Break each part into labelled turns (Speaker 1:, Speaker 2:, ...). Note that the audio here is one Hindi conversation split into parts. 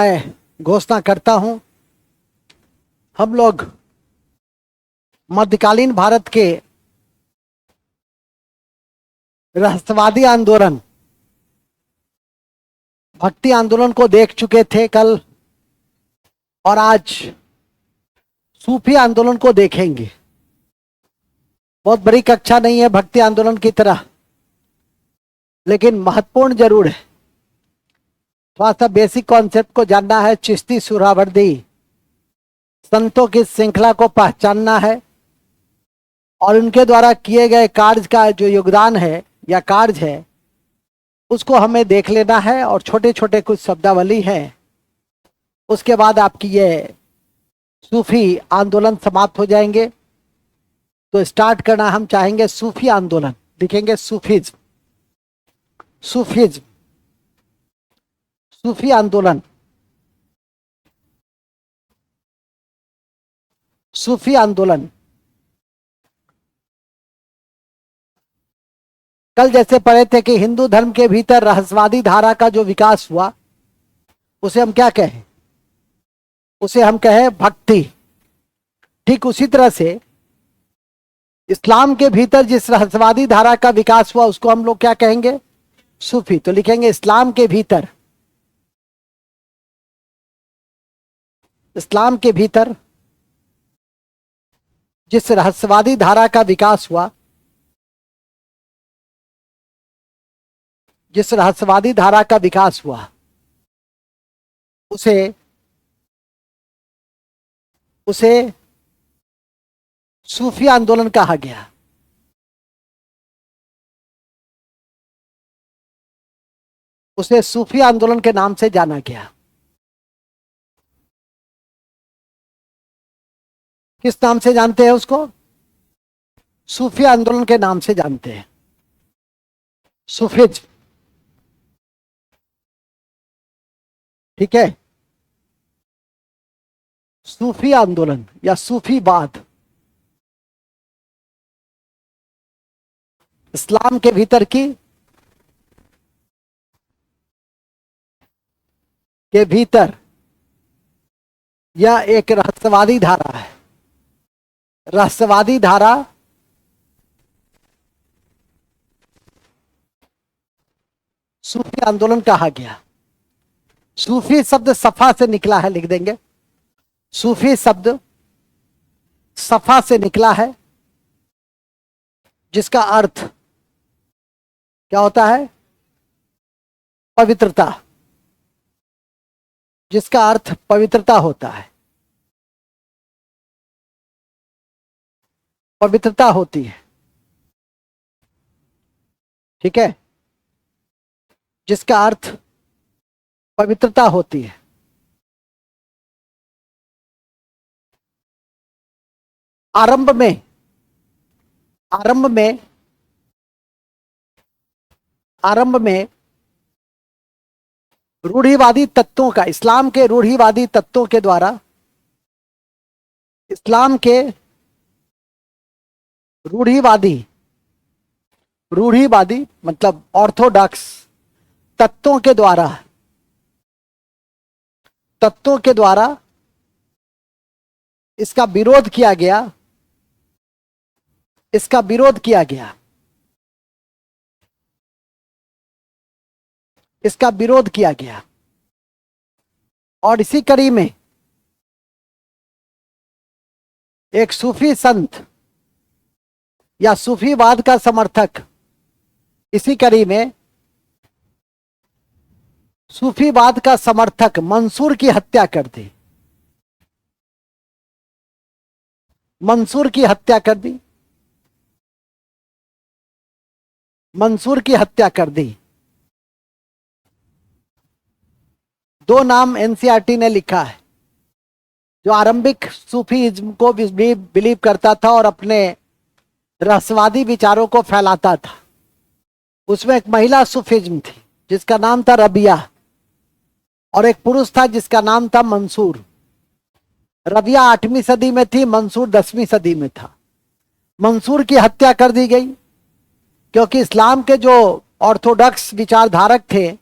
Speaker 1: मैं घोषणा करता हूं, हम लोग मध्यकालीन भारत के रहस्यवादी आंदोलन, भक्ति आंदोलन को देख चुके थे कल, और आज सूफी आंदोलन को देखेंगे। बहुत बड़ी कक्षा नहीं है भक्ति आंदोलन की तरह, लेकिन महत्वपूर्ण जरूर है। थोड़ा सा बेसिक कॉन्सेप्ट को जानना है, चिश्ती सुहरावर्दी संतों की श्रृंखला को पहचानना है और उनके द्वारा किए गए कार्य का जो योगदान है या कार्य है उसको हमें देख लेना है। और छोटे छोटे कुछ शब्दावली हैं, उसके बाद आपकी ये सूफी आंदोलन समाप्त हो जाएंगे। तो स्टार्ट करना हम चाहेंगे सूफी आंदोलन, लिखेंगे सूफीज्म, सूफीज्म, सूफी आंदोलन, सूफी आंदोलन। कल जैसे पढ़े थे कि हिंदू धर्म के भीतर रहस्यवादी धारा का जो विकास हुआ उसे हम क्या कहें, उसे हम कहें भक्ति। ठीक उसी तरह से इस्लाम के भीतर जिस रहस्यवादी धारा का विकास हुआ उसको हम लोग क्या कहेंगे, सूफी। तो लिखेंगे इस्लाम के भीतर, इस्लाम के भीतर जिस रहस्यवादी धारा का विकास हुआ, जिस रहस्यवादी धारा का विकास हुआ उसे सूफी आंदोलन कहा गया। उसे सूफी आंदोलन के नाम से जाना गया। किस नाम से जानते हैं उसको? सूफी आंदोलन के नाम से जानते हैं, सूफीज। ठीक है, सूफी आंदोलन या सूफीवाद इस्लाम के भीतर के भीतर यह एक रहस्यवादी धारा है। रहस्यवादी धारा सूफी आंदोलन कहा गया। सूफी शब्द सफा से निकला है, लिख देंगे। सूफी शब्द सफा से निकला है, जिसका अर्थ क्या होता है? पवित्रता, जिसका अर्थ पवित्रता होता है, पवित्रता होती है। ठीक है, जिसका अर्थ पवित्रता होती है। आरंभ में रूढ़िवादी तत्वों का, इस्लाम के रूढ़िवादी तत्वों के द्वारा, इस्लाम के रूढ़िवादी मतलब ऑर्थोडॉक्स तत्वों के द्वारा इसका विरोध किया गया, इसका विरोध किया गया, इसका विरोध किया गया। और इसी कड़ी में एक सूफी संत या सूफीवाद का समर्थक, इसी कड़ी में सूफीवाद का समर्थक मंसूर की हत्या कर दी। मंसूर की हत्या कर दी, मंसूर की हत्या कर दी। दो नाम एनसीईआरटी ने लिखा है। जो आरंभिक सूफीज्म को बिलीव करता था और अपने रहस्यवादी विचारों को फैलाता था, उसमें एक महिला सूफीज्म थी जिसका नाम था रबिया, और एक पुरुष था जिसका नाम था मंसूर। रबिया 8वीं सदी में थी, मंसूर 10वीं सदी में था। मंसूर की हत्या कर दी गई क्योंकि इस्लाम के जो ऑर्थोडॉक्स विचारधारक थे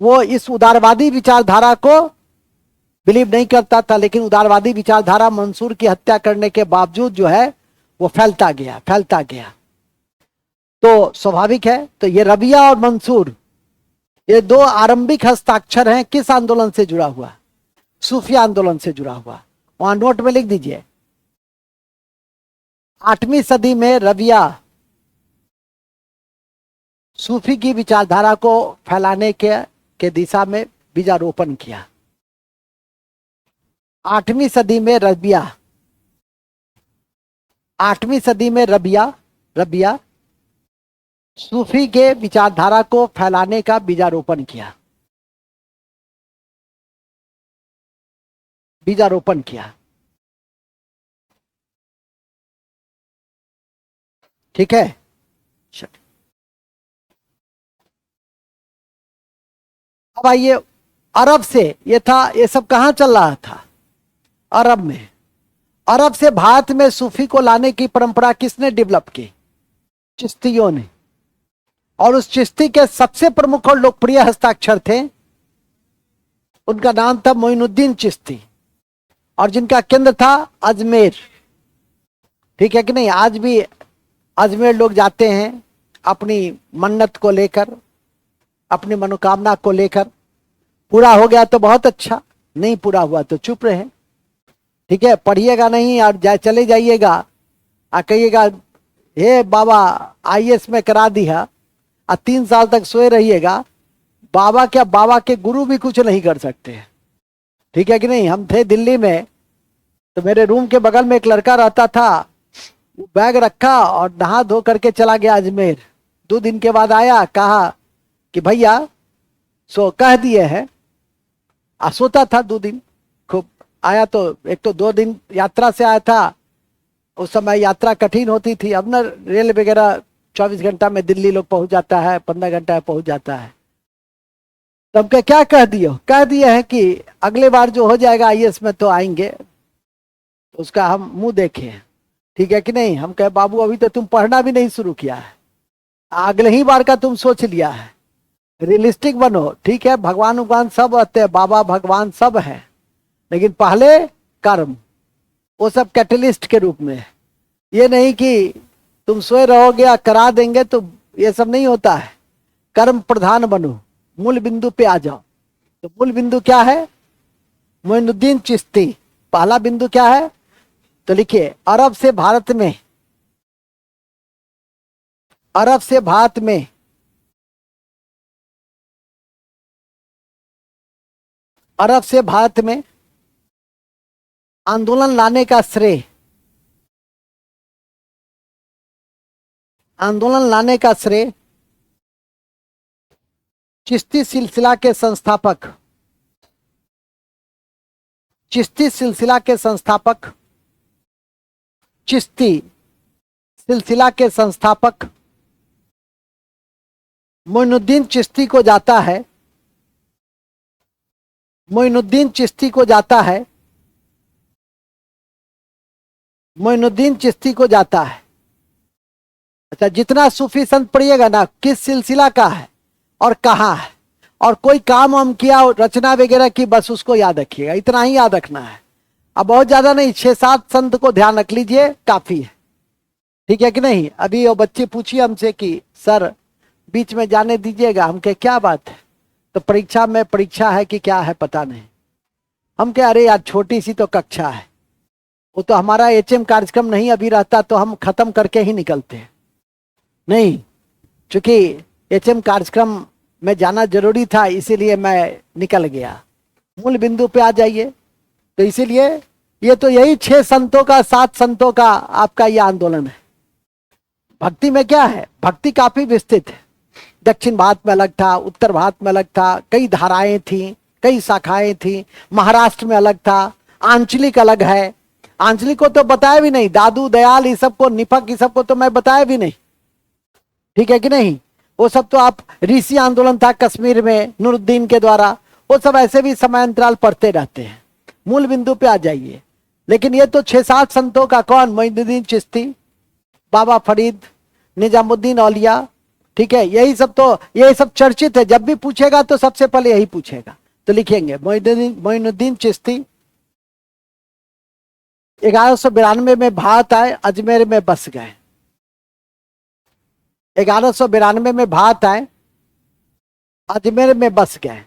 Speaker 1: वो इस उदारवादी विचारधारा को बिलीव नहीं करता था, लेकिन उदारवादी विचारधारा मंसूर की हत्या करने के बावजूद जो है वो फैलता गया फैलता गया। तो स्वाभाविक है। तो ये रबिया और मंसूर, ये दो आरंभिक हस्ताक्षर हैं किस आंदोलन से जुड़ा हुआ? सूफी आंदोलन से जुड़ा हुआ। वहां नोट में लिख दीजिए, 8वीं सदी में रबिया सूफी की विचारधारा को फैलाने के दिशा में बीजारोपण किया। 8वीं सदी में रबिया, 8वीं सदी में रबिया सूफी के विचारधारा को फैलाने का बीजारोपण किया, बीजारोपण किया। ठीक है। अब आइए, अरब से ये था, ये सब कहां चल रहा था? अरब में। अरब से भारत में सूफी को लाने की परंपरा किसने डेवलप की? चिश्तियों ने। और उस चिश्ती के सबसे प्रमुख और लोकप्रिय हस्ताक्षर थे, उनका नाम था मोइनुद्दीन चिश्ती, और जिनका केंद्र था अजमेर। ठीक है कि नहीं? आज भी अजमेर लोग जाते हैं अपनी मन्नत को लेकर, अपनी मनोकामना को लेकर। पूरा हो गया तो बहुत अच्छा, नहीं पूरा हुआ तो चुप रहे। ठीक है, पढ़िएगा नहीं और चले जाइएगा और कहिएगा हे बाबा आईएएस में करा दिया, और 3 साल तक सोए रहिएगा। बाबा क्या, बाबा के गुरु भी कुछ नहीं कर सकते। ठीक है कि नहीं? हम थे दिल्ली में, तो मेरे रूम के बगल में एक लड़का रहता था, बैग रखा और नहा धो करके चला गया अजमेर। 2 दिन के बाद आया, कहा कि भैया सो कह दिए हैं। सोता था 2 दिन खूब। आया तो एक तो 2 दिन यात्रा से आया था, उस समय यात्रा कठिन होती थी। अब ना रेल वगैरह 24 घंटा में दिल्ली लोग पहुंच जाता है, 15 घंटा में पहुंच जाता है। तब के क्या कह दिए हैं कि अगले बार जो हो जाएगा आईएएस में तो आएंगे, तो उसका हम मुंह देखें। ठीक है कि नहीं? हम कहे बाबू अभी तो तुम पढ़ना भी नहीं शुरू किया है, अगले ही बार का तुम सोच लिया है। रियलिस्टिक बनो। ठीक है, भगवान सब रहते हैं, बाबा भगवान सब है, लेकिन पहले कर्म, वो सब कैटलिस्ट के रूप में। ये नहीं कि तुम सोए रहोगे या करा देंगे, तो ये सब नहीं होता है। कर्म प्रधान बनो, मूल बिंदु पे आ जाओ। तो मूल बिंदु क्या है? मोइनुद्दीन चिश्ती। पहला बिंदु क्या है? तो लिखिए, अरब से भारत में, अरब से भारत में अरब से भारत में आंदोलन लाने का श्रेय, आंदोलन लाने का श्रेय चिश्ती सिलसिला के संस्थापक, चिश्ती सिलसिला के संस्थापक, चिश्ती सिलसिला के संस्थापक मोइनुद्दीन चिश्ती को जाता है, मोइनुद्दीन चिश्ती को जाता है, मोइनुद्दीन चिश्ती को जाता है। अच्छा, जितना सूफी संत पढ़िएगा ना, किस सिलसिला का है और कहाँ है, और कोई काम हम किया रचना वगैरह की, बस उसको याद रखिएगा। इतना ही याद रखना है, अब बहुत ज्यादा नहीं। 6-7 संत को ध्यान रख लीजिए, काफी है। ठीक है कि नहीं? अभी वो बच्चे पूछिए हमसे कि सर बीच में जाने दीजिएगा। हम कहे क्या बात है? तो परीक्षा में, परीक्षा है कि क्या है पता नहीं। हम कहे अरे यार छोटी सी तो कक्षा है, वो तो हमारा एचएम कार्यक्रम नहीं अभी रहता तो हम खत्म करके ही निकलते हैं। नहीं, चूंकि एचएम कार्यक्रम में जाना जरूरी था, इसीलिए मैं निकल गया। मूल बिंदु पे आ जाइए। तो इसीलिए ये तो यही 6 संतों का, 7 संतों का आपका ये आंदोलन है। भक्ति में क्या है? भक्ति काफी विस्तृत है। दक्षिण भारत में अलग था, उत्तर भारत में अलग था, कई धाराएं थी, कई शाखाएं थी। महाराष्ट्र में अलग था, आंचलिक अलग है। आंचलिक को तो बताया भी नहीं, दादू दयाल इस सबको, निफक इस सबको तो मैं बताया भी नहीं। ठीक है कि नहीं? वो सब तो आप, ऋषि आंदोलन था कश्मीर में नूरुद्दीन के द्वारा, वो सब ऐसे भी समयांतराल पढ़ते रहते हैं। मूल बिंदु पे आ जाइए। लेकिन ये तो 6-7 संतों का, कौन? मोइनुद्दीन चिश्ती, बाबा फरीद, निजामुद्दीन औलिया। ठीक है, यही सब तो, यही सब चर्चित है। जब भी पूछेगा तो सबसे पहले यही पूछेगा। तो लिखेंगे मोइनुद्दीन चिश्ती 1192 में भारत आए, अजमेर में बस गए। 1192 में भारत आए, अजमेर में बस गए।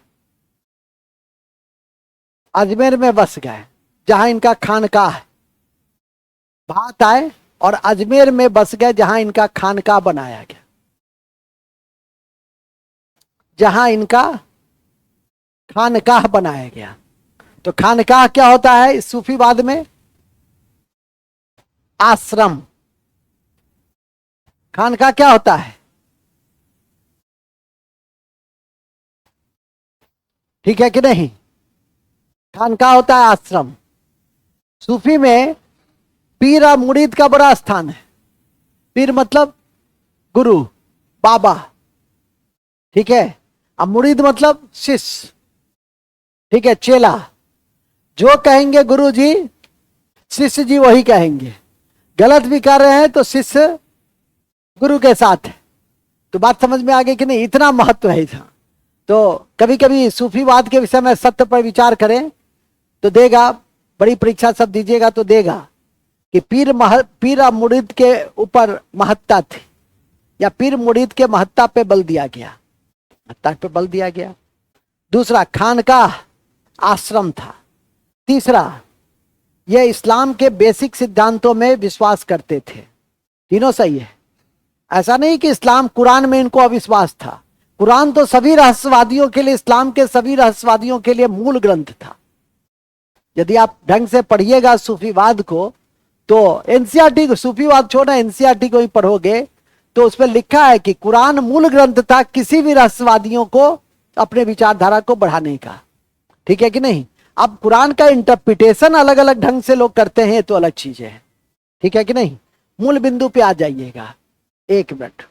Speaker 1: अजमेर में बस गए जहां इनका खानका है। भारत आए और अजमेर में बस गए जहां इनका खानका बनाया गया, जहां इनका खानकाह बनाया गया। तो खानकाह क्या होता है इस सूफीवाद में? आश्रम। खानकाह क्या होता है? ठीक है कि नहीं? खानकाह होता है आश्रम। सूफी में पीर और मुरीद का बड़ा स्थान है। पीर मतलब गुरु, बाबा, ठीक है। अब मुरीद मतलब शिष्य, ठीक है, चेला। जो कहेंगे गुरु जी, शिष्य जी वही कहेंगे। गलत भी कर रहे हैं तो शिष्य गुरु के साथ है। तो बात समझ में आ गई कि नहीं? इतना महत्व है इसका। तो कभी कभी सूफीवाद के विषय में सत्य पर विचार करें तो देगा, बड़ी परीक्षा सब दीजिएगा तो देगा कि पीर और मुरीद के ऊपर महत्ता थी, या पीर मुरीद के महत्ता पे बल दिया गया, महत्ता पे बल दिया गया। दूसरा, खानकाह आश्रम था। तीसरा, यह इस्लाम के बेसिक सिद्धांतों में विश्वास करते थे। तीनों सही है। ऐसा नहीं कि इस्लाम कुरान में इनको अविश्वास था। कुरान तो सभी रहस्यवादियों के लिए, इस्लाम के सभी रहस्यवादियों के लिए मूल ग्रंथ था। यदि आप ढंग से पढ़िएगा सूफीवाद को तो एनसीईआरटी को, सूफीवाद छोड़ना, एनसीईआरटी को ही पढ़ोगे तो उसमें लिखा है कि कुरान मूल ग्रंथ था किसी भी रहस्यवादियों को अपने विचारधारा को बढ़ाने का। ठीक है कि नहीं? अब कुरान का इंटरप्रिटेशन अलग अलग ढंग से लोग करते हैं तो अलग चीज है। ठीक है कि नहीं? मूल बिंदु पे आ जाइएगा। एक मिनट।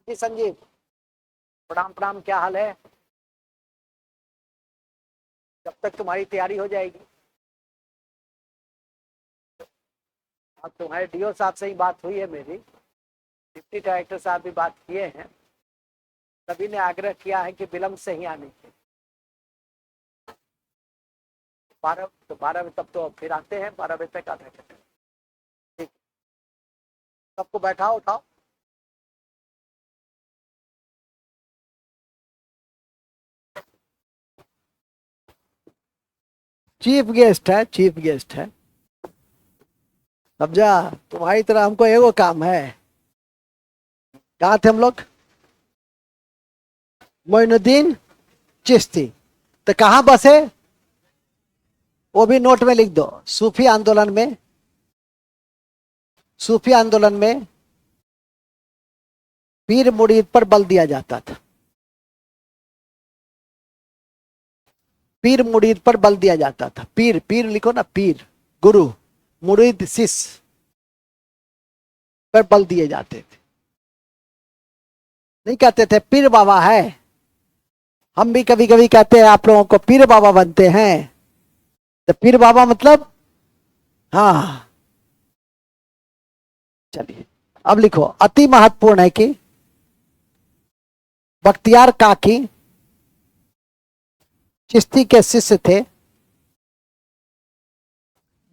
Speaker 1: जी संजीव, प्रणाम प्रणाम, क्या हाल है? जब तक तुम्हारी तैयारी हो जाएगी। अब तुम्हारे डीओ साहब से ही बात हुई है मेरी, डिप्टी डायरेक्टर साहब भी बात किए हैं। सभी ने आग्रह किया है कि विलंब से ही आने के। 12 बजे तब तो फिर आते हैं, 12 बजे तक आधा घंटे। ठीक, सबको बैठाओ, उठाओ। चीफ गेस्ट है, चीफ गेस्ट है, समझा? तुम्हारी तरह हमको एगो काम है। कहाँ थे हम लोग? मोइनुद्दीन चिश्ती। तो कहाँ बसे वो भी नोट में लिख दो। सूफी आंदोलन में, सूफी आंदोलन में पीर मुरीद पर बल दिया जाता था। पीर मुरीद पर बल दिया जाता था। पीर, पीर लिखो ना, पीर गुरु, मुरीद शिष्य पर बल दिए जाते थे। नहीं कहते थे पीर बाबा है। हम भी कभी कभी कहते हैं आप लोगों को पीर बाबा बनते हैं। तो पीर बाबा मतलब, हाँ चलिए अब लिखो। अति महत्वपूर्ण है कि बख्तियार काकी चिश्ती के शिष्य थे।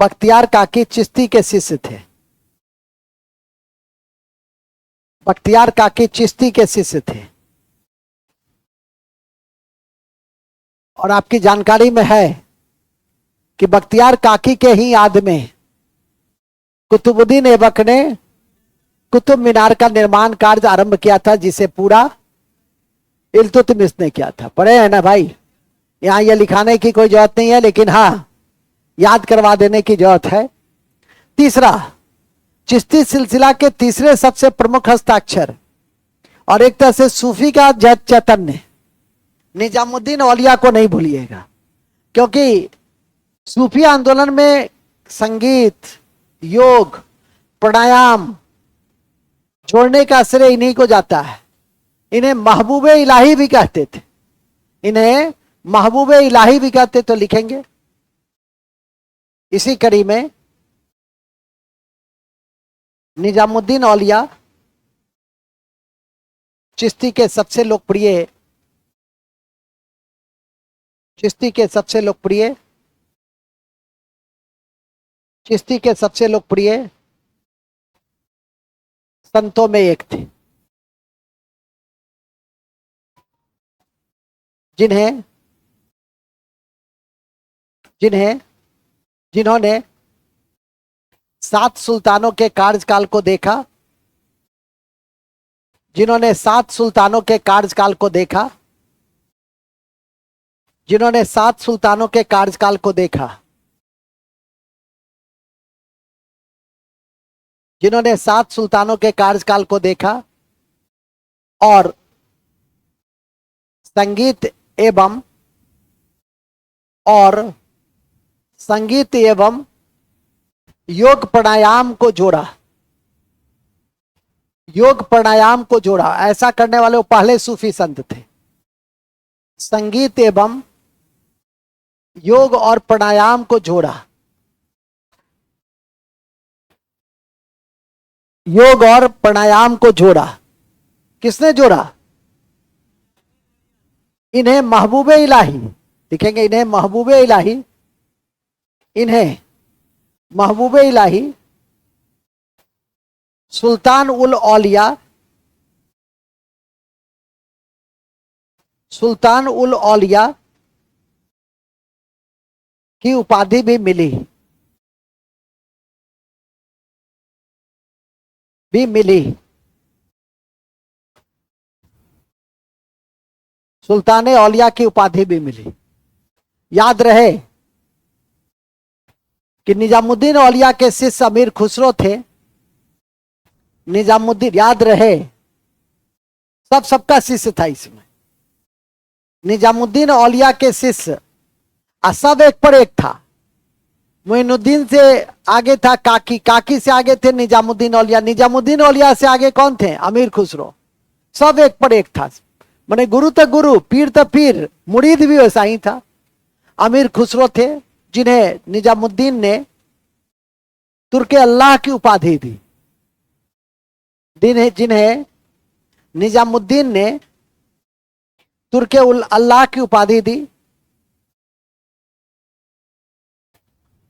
Speaker 1: बख्तियार काकी चिश्ती के शिष्य थे। बख्तियार काकी चिश्ती के शिष्य थे। और आपकी जानकारी में है कि बख्तियार काकी के ही याद में कुतुबुद्दीन ऐबक ने कुतुब मीनार का निर्माण कार्य आरंभ किया था, जिसे पूरा इल्तुतमिश ने किया था। पढ़े हैं ना भाई? यहाँ ये लिखाने की कोई जरूरत नहीं है, लेकिन हाँ याद करवा देने की जरूरत है। तीसरा, चिश्ती सिलसिला के तीसरे सबसे प्रमुख हस्ताक्षर और एक तरह से सूफी का चैतन्य निजामुद्दीन औलिया को नहीं भूलिएगा, क्योंकि सूफी आंदोलन में संगीत, योग, प्राणायाम जोड़ने का श्रेय इन्हीं को जाता है। इन्हें महबूबे इलाही भी कहते थे। इन्हें महबूबे इलाही भी कहते। तो लिखेंगे इसी कड़ी में निजामुद्दीन औलिया चिश्ती के सबसे लोकप्रिय चिश्ती के सबसे लोकप्रिय चिश्ती के सबसे लोकप्रिय संतों में एक थे, जिन्हें जिन्हें जिन्होंने 7 सुल्तानों के कार्यकाल को देखा, जिन्होंने 7 सुल्तानों के कार्यकाल को देखा, जिन्होंने 7 सुल्तानों के कार्यकाल को देखा, जिन्होंने 7 सुल्तानों के कार्यकाल को देखा और संगीत एवं योग प्राणायाम को जोड़ा, योग प्राणायाम को जोड़ा। ऐसा करने वाले वो पहले सूफी संत थे। संगीत एवं योग और प्राणायाम को जोड़ा, योग और प्राणायाम को जोड़ा। किसने जोड़ा? इन्हें महबूबे इलाही, लिखेंगे इन्हें महबूबे इलाही, इन्हें महबूबे इलाही सुल्तान उल औलिया, सुल्तान उल औलिया की उपाधि भी मिली। सुल्तान औलिया की उपाधि भी मिली। याद रहे कि निजामुद्दीन औलिया के शिष्य अमीर खुसरो थे। निजामुद्दीन, याद रहे, सबका शिष्य था इसमें। निजामुद्दीन औलिया के शिष्य सब एक पर एक था। मोइनुद्दीन से आगे था काकी, काकी से आगे थे निजामुद्दीन औलिया, निजामुद्दीन औलिया से आगे कौन थे? अमीर खुसरो। सब एक पर एक था, माने गुरु तो गुरु, पीर तो पीर, मुरीद भी वैसा ही था। अमीर खुसरो थे जिन्हें निजामुद्दीन ने तुर्के अल्लाह की उपाधि दी, जिन्हें निजामुद्दीन ने तुर्के अल्लाह की उपाधि दी,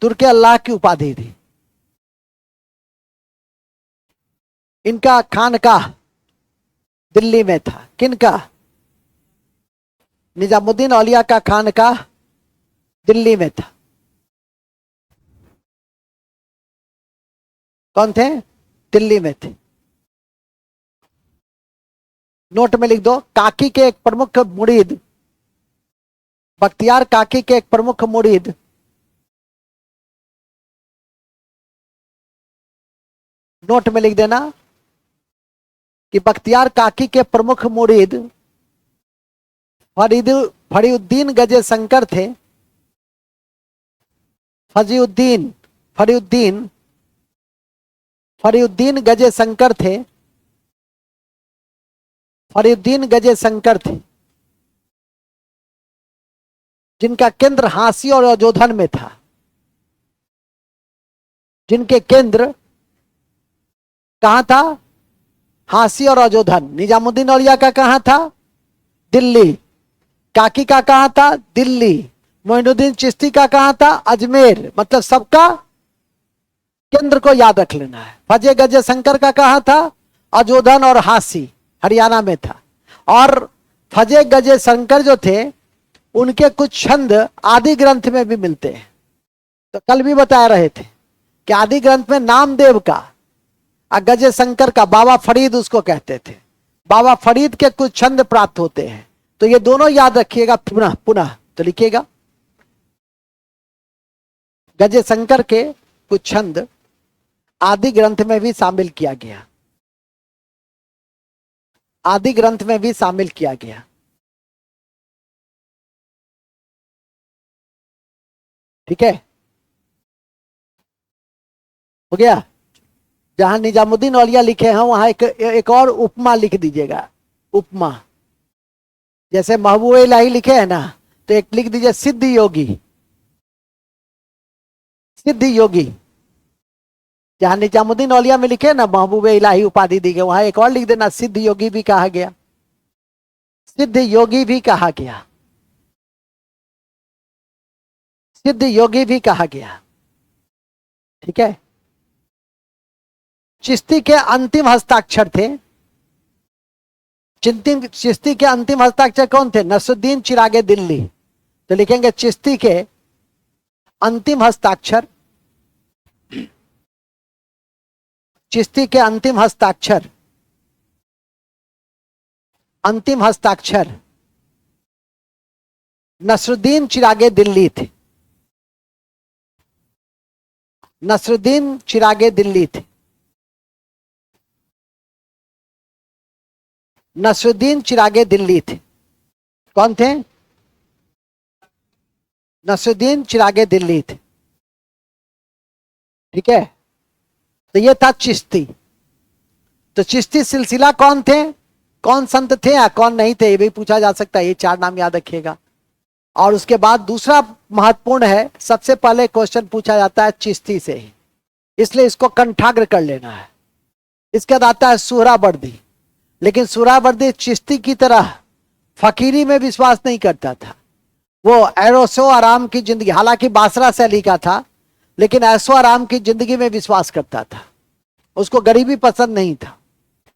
Speaker 1: तुर्के अल्लाह की उपाधि दी। इनका खानकाह दिल्ली में था। किनका? निजामुद्दीन औलिया का खानकाह दिल्ली में था। कौन थे? दिल्ली में थे। नोट में लिख दो, काकी के एक प्रमुख मुरीद, बख्तियार काकी के एक प्रमुख मुरीद नोट में लिख देना कि बख्तियार काकी के प्रमुख मुरीद फरीउद्दीन गजे शंकर थे। फरीउद्दीन गजे शंकर थे। फरीउद्दीन गजे शंकर थे, जिनका केंद्र हांसी और अजोधन में था। जिनके केंद्र कहां था? हांसी और अजोधन। निजामुद्दीन औलिया का कहां था? दिल्ली। काकी का कहां था? दिल्ली। मोइनुद्दीन चिश्ती का कहां था? अजमेर। मतलब सबका केंद्र को याद रख लेना है। फजे गजे शंकर का कहां था? अजोधन और हांसी, हरियाणा में था। और फजे गजे शंकर जो थे उनके कुछ छंद आदि ग्रंथ में भी मिलते हैं। तो कल भी बता रहे थे कि आदि ग्रंथ में नामदेव का और गजे शंकर का, बाबा फरीद उसको कहते थे, बाबा फरीद के कुछ छंद प्राप्त होते हैं। तो ये दोनों याद रखिएगा पुनः पुनः। तो लिखिएगा, गजे शंकर के कुछ छंद आदि ग्रंथ में भी शामिल किया गया, आदि ग्रंथ में भी शामिल किया गया। ठीक है, हो गया। जहां निजामुद्दीन औलिया लिखे हैं वहां एक और उपमा लिख दीजिएगा। उपमा, जैसे महबूब इलाही लिखे हैं ना, तो एक लिख दीजिए सिद्ध योगी। सिद्ध योगी, जहां निजामुद्दीन औलिया में लिखे ना महबूब इलाही उपाधि दी गई, वहां एक और लिख देना सिद्ध योगी भी कहा गया। सिद्ध योगी भी कहा गया, सिद्ध योगी भी कहा गया। ठीक है। चिश्ती के अंतिम हस्ताक्षर थे। चिश्ती के अंतिम हस्ताक्षर कौन थे? नसरुद्दीन चिरागे दिल्ली। तो लिखेंगे चिश्ती के अंतिम हस्ताक्षर, चिश्ती के अंतिम हस्ताक्षर, अंतिम हस्ताक्षर नसरुद्दीन चिरागे दिल्ली थे। नसरुद्दीन चिरागे दिल्ली थे। नसरुद्दीन चिरागे दिल्ली थे। कौन थे? नसरुद्दीन चिरागे दिल्ली थे। ठीक है। तो ये था चिश्ती। तो चिश्ती सिलसिला कौन थे, कौन संत थे या कौन नहीं थे, ये भी पूछा जा सकता है। ये चार नाम याद रखिएगा। और उसके बाद दूसरा महत्वपूर्ण है, सबसे पहले क्वेश्चन पूछा जाता है चिश्ती से ही, इसलिए इसको कंठाग्र कर लेना है। इसके बाद आता है सुहरावर्दी। लेकिन सुहरावर्दी चिश्ती की तरह फकीरी में विश्वास नहीं करता था। वो ऐशो आराम की जिंदगी, हालांकि बासरा शैली का था, लेकिन ऐशो आराम की जिंदगी में विश्वास करता था। उसको गरीबी पसंद नहीं था,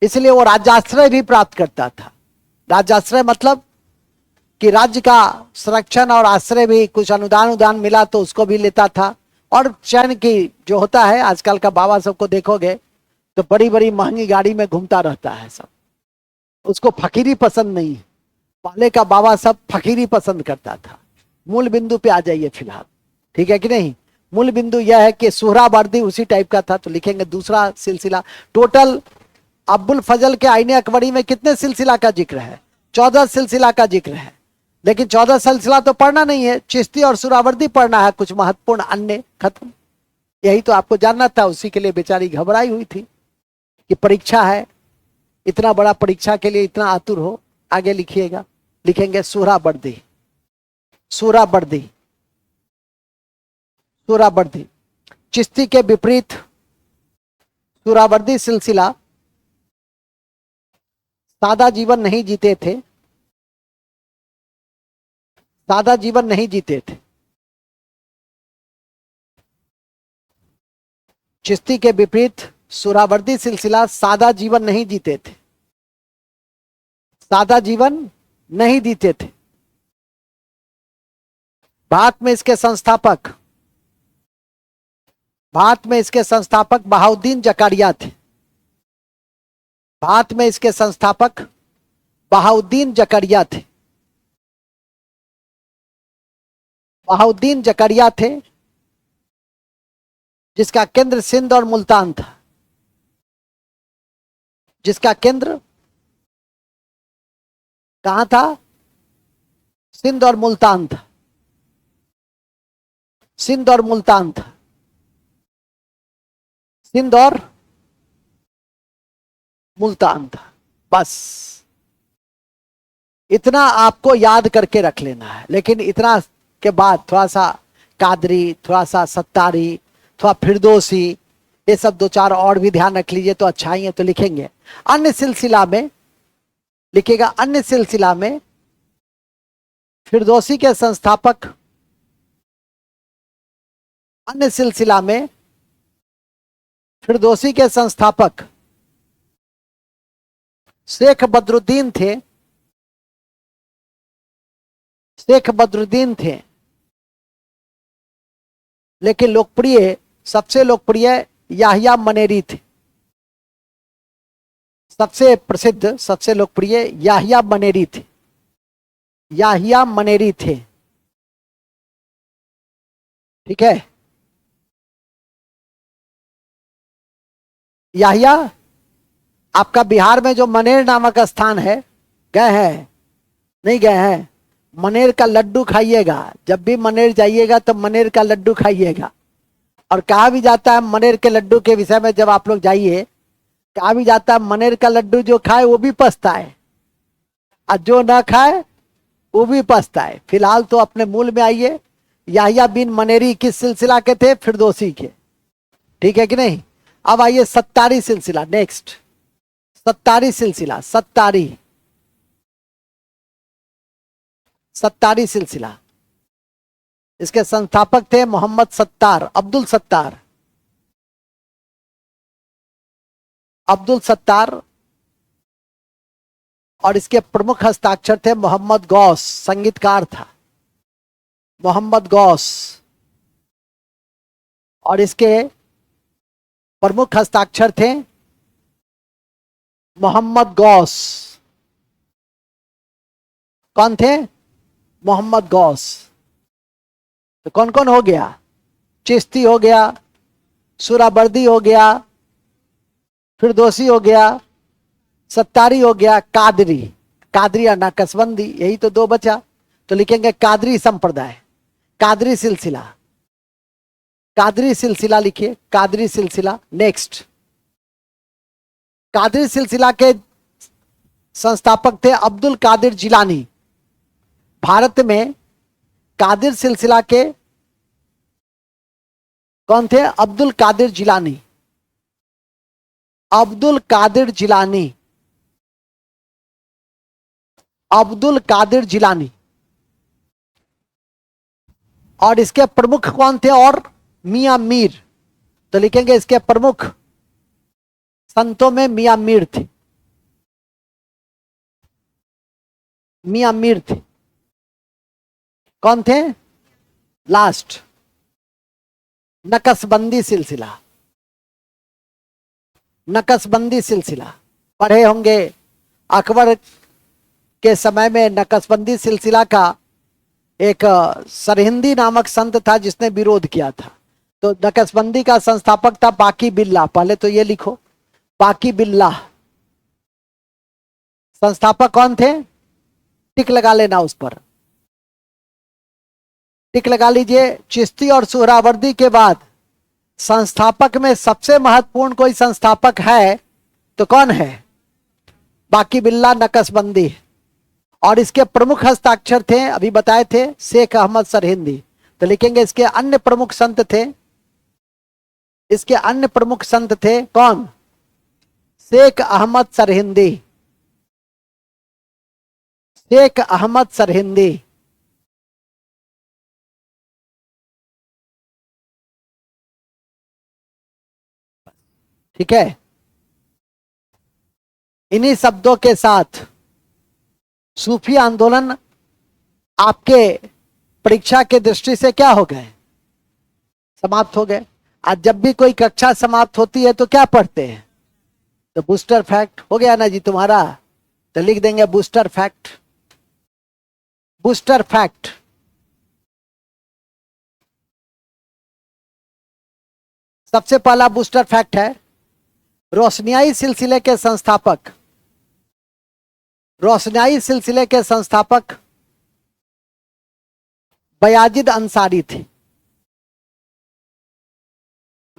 Speaker 1: इसलिए वो राज्याश्रय भी प्राप्त करता था। राज्याश्रय मतलब कि राज्य का संरक्षण और आश्रय भी, कुछ अनुदान मिला तो उसको भी लेता था। और चैन की जो होता है, आजकल का बाबा सबको देखोगे तो बड़ी बड़ी महंगी गाड़ी में घूमता रहता है सब। उसको फकीरी पसंद नहीं है। पहले का बाबा सब फकीरी पसंद करता था। मूल बिंदु पे आ जाइए फिलहाल, ठीक है कि नहीं। मूल बिंदु यह है कि सुहरावर्दी उसी टाइप का था। तो लिखेंगे दूसरा सिलसिला। टोटल अब्बुल फजल के आईने अकबरी में कितने सिलसिला का जिक्र है? 14 सिलसिला का जिक्र है। लेकिन 14 सिलसिला तो पढ़ना नहीं है, चिश्ती और सुहरावर्दी पढ़ना है, कुछ महत्वपूर्ण अन्य खत्म। यही तो आपको जानना था। उसी के लिए बेचारी घबराई हुई थी कि परीक्षा है, इतना बड़ा परीक्षा के लिए इतना आतुर हो। आगे लिखिएगा, लिखेंगे सुहरावर्दी। सुहरावर्दी, सुहरावर्दी चिश्ती के विपरीत सुहरावर्दी सिलसिला सादा जीवन नहीं जीते थे। सादा जीवन नहीं जीते थे। चिश्ती के विपरीत सुहरावर्दी सिलसिला सादा जीवन नहीं जीते थे। सादा जीवन नहीं जीते थे। भारत में इसके संस्थापक, भारत में इसके संस्थापक बहाउद्दीन जकारिया थे। भारत में इसके संस्थापक बहाउद्दीन जकारिया थे। बहाउद्दीन जकारिया थे, जिसका केंद्र सिंध और मुल्तान था। जिसका केंद्र कहां था? सिंध और मुल्तान था। सिंध और मुल्तान था। सिंध और मुल्तान था। बस इतना आपको याद करके रख लेना है। लेकिन इतना के बाद थोड़ा सा कादरी, थोड़ा सा सत्तारी, थोड़ा फिरदौसी, ये सब दो चार और भी ध्यान रख लीजिए तो अच्छा ही है। तो लिखेंगे अन्य सिलसिला में, लिखिएगा अन्य सिलसिला में फिरदौसी के संस्थापक, अन्य सिलसिला में फिरदौसी के संस्थापक शेख बदरुद्दीन थे। शेख बदरुद्दीन थे। लेकिन लोकप्रिय, सबसे लोकप्रिय याहिया मनेरी थे। सबसे प्रसिद्ध, सबसे लोकप्रिय याहिया मनेरी थे। याहिया मनेरी थे। ठीक है। याहिया, आपका बिहार में जो मनेर नामक स्थान है, गए हैं? नहीं गए हैं? मनेर का लड्डू खाइएगा। जब भी मनेर जाइएगा तो मनेर का लड्डू खाइएगा। और कहा भी जाता है मनेर के लड्डू के विषय में, जब आप लोग जाइए, कहा भी जाता है मनेर का लड्डू जो खाए वो भी पछताए, और जो ना खाए वो भी पछताए। फिलहाल तो अपने मूल में आइए। याहिया बिन मनेरी किस सिलसिला के थे? फिरदौसी के। ठीक है कि नहीं। अब आइए सत्तारी सिलसिला। नेक्स्ट सत्तारी सिलसिला। सत्तारी, सत्तारी सिलसिला। इसके संस्थापक थे मोहम्मद सत्तार, अब्दुल सत्तार, अब्दुल सत्तार। और इसके प्रमुख हस्ताक्षर थे मोहम्मद गौस, संगीतकार था मोहम्मद गौस। और इसके प्रमुख हस्ताक्षर थे मोहम्मद गौस। कौन थे? मोहम्मद गौस। तो कौन कौन हो गया? चिश्ती हो गया, सुराबर्दी हो गया, फिरदौसी हो गया, सत्तारी हो गया, कादरी। कादरी या नक्शबंदी, यही तो दो बचा। तो लिखेंगे कादरी संप्रदाय, कादरी सिलसिला, कादरी सिलसिला लिखिए, कादरी सिलसिला। नेक्स्ट, कादरी सिलसिला के संस्थापक थे अब्दुल कादिर जिलानी। भारत में कादिर सिलसिला के कौन थे? अब्दुल कादिर जिलानी, अब्दुल कादिर जिलानी, अब्दुल कादिर जिलानी। और इसके प्रमुख कौन थे? और मियां मीर। तो लिखेंगे इसके प्रमुख संतों में मियां मीर थे, मियां मीर थे। कौन थे? लास्ट, नक्शबंदी सिलसिला, नक्शबंदी सिलसिला। पढ़े होंगे अकबर के समय में नक्शबंदी सिलसिला का एक सरहिंदी नामक संत था जिसने विरोध किया था। तो नक्शबंदी का संस्थापक था बाकी बिल्ला। पहले तो ये लिखो, बाकी बिल्ला। संस्थापक कौन थे? टिक लगा लेना उस पर, टिक लगा लीजिए। चिश्ती और सुहरावर्दी के बाद संस्थापक में सबसे महत्वपूर्ण कोई संस्थापक है तो कौन है? बाकी बिल्ला नक्शबंदी। और इसके प्रमुख हस्ताक्षर थे, अभी बताए थे, शेख अहमद सरहिंदी। तो लिखेंगे इसके अन्य प्रमुख संत थे, इसके अन्य प्रमुख संत थे कौन? शेख अहमद सरहिंदी, शेख अहमद सरहिंदी। ठीक है, इन्हीं शब्दों के साथ सूफी आंदोलन आपके परीक्षा के दृष्टि से क्या हो गए? समाप्त हो गए। आज जब भी कोई कक्षा समाप्त होती है तो क्या पढ़ते हैं? तो बूस्टर फैक्ट हो गया ना जी तुम्हारा। तो लिख देंगे बूस्टर फैक्ट, बूस्टर फैक्ट। सबसे पहला बूस्टर फैक्ट है, रोशनियाई सिलसिले के संस्थापक, रोशनियाई सिलसिले के संस्थापक बयाजिद अंसारी थे।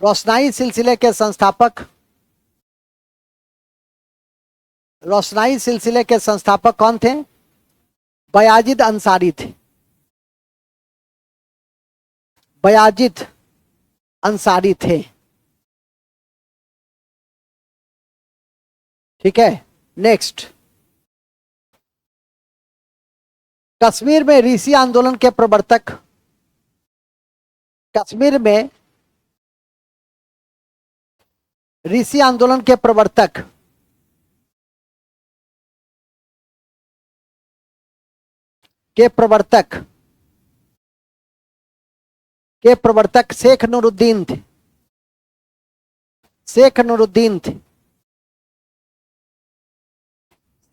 Speaker 1: रोशनाई सिलसिले के संस्थापक, रोशनाई सिलसिले के संस्थापक कौन थे? बयाजिद अंसारी थे, बयाजिद अंसारी थे। ठीक है, नेक्स्ट, कश्मीर में ऋषि आंदोलन के प्रवर्तक, कश्मीर में ऋषि आंदोलन के प्रवर्तक के प्रवर्तक के प्रवर्तक शेख नूरुद्दीन थे, शेख नूरुद्दीन थे,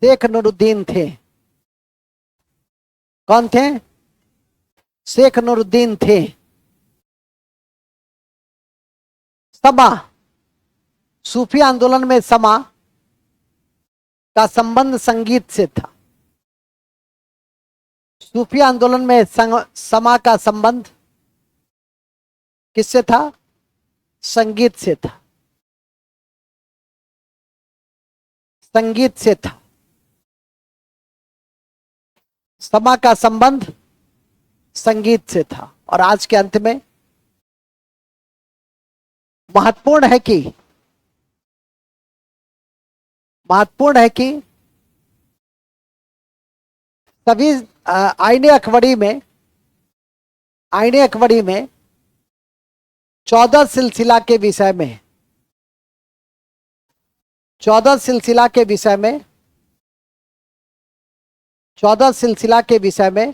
Speaker 1: शेख नूरुद्दीन थे। कौन थे? शेख नूरुद्दीन थे। समा, सूफी आंदोलन में समा का संबंध संगीत से था। सूफी आंदोलन में समा का संबंध किससे था? संगीत से था, संगीत से था। समा का संबंध संगीत से था। और आज के अंत में महत्वपूर्ण है कि, महत्वपूर्ण है कि सभी आईने अकबरी में 14 सिलसिला के विषय में 14 सिलसिला के विषय में 14 सिलसिला के विषय में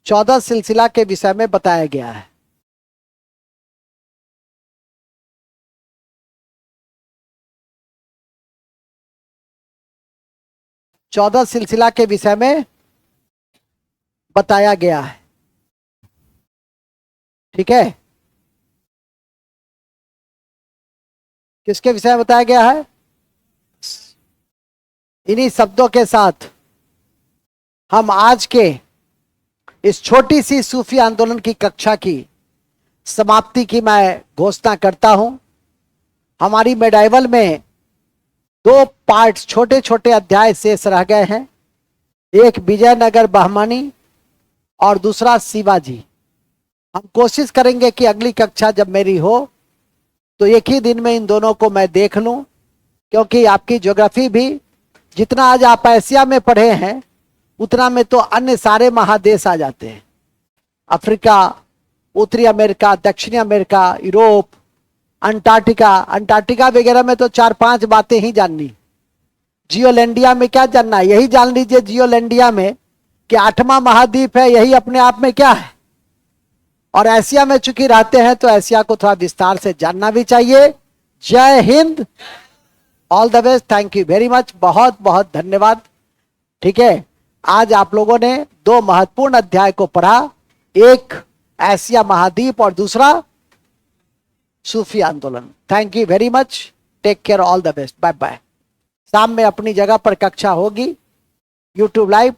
Speaker 1: 14 सिलसिला के विषय में बताया गया है। चौदह सिलसिला के विषय में बताया गया है। ठीक है, किसके विषय में बताया गया है? इन्हीं शब्दों के साथ हम आज के इस छोटी सी सूफी आंदोलन की कक्षा की समाप्ति की मैं घोषणा करता हूं। हमारी मेडाइवल में 2 पार्ट्स, छोटे छोटे अध्याय शेष रह गए हैं। एक विजयनगर बहमनी और दूसरा शिवाजी। हम कोशिश करेंगे कि अगली कक्षा जब मेरी हो तो एक ही दिन में इन दोनों को मैं देख लूं, क्योंकि आपकी ज्योग्राफी भी जितना आज आप एशिया में पढ़े हैं उतना में तो अन्य सारे महादेश आ जाते हैं। अफ्रीका, उत्तरी अमेरिका, दक्षिणी अमेरिका, यूरोप, अंटार्कटिका वगैरह में तो 4-5 बातें ही जाननी। जियोलैंडिया में क्या जानना है? यही जान लीजिए जियोलैंडिया में कि 8वां महाद्वीप है, यही अपने आप में क्या है। और एशिया में चूंकि रहते हैं तो एशिया को थोड़ा विस्तार से जानना भी चाहिए। जय Hind, all the best, thank you very much, बहुत बहुत धन्यवाद। ठीक है, आज आप लोगों ने 2 महत्वपूर्ण अध्याय को पढ़ा, एक एशिया महाद्वीप और दूसरा सूफी आंदोलन। Thank you very much, take care, all the best, bye bye. शाम में अपनी जगह पर कक्षा होगी, यूट्यूब लाइव।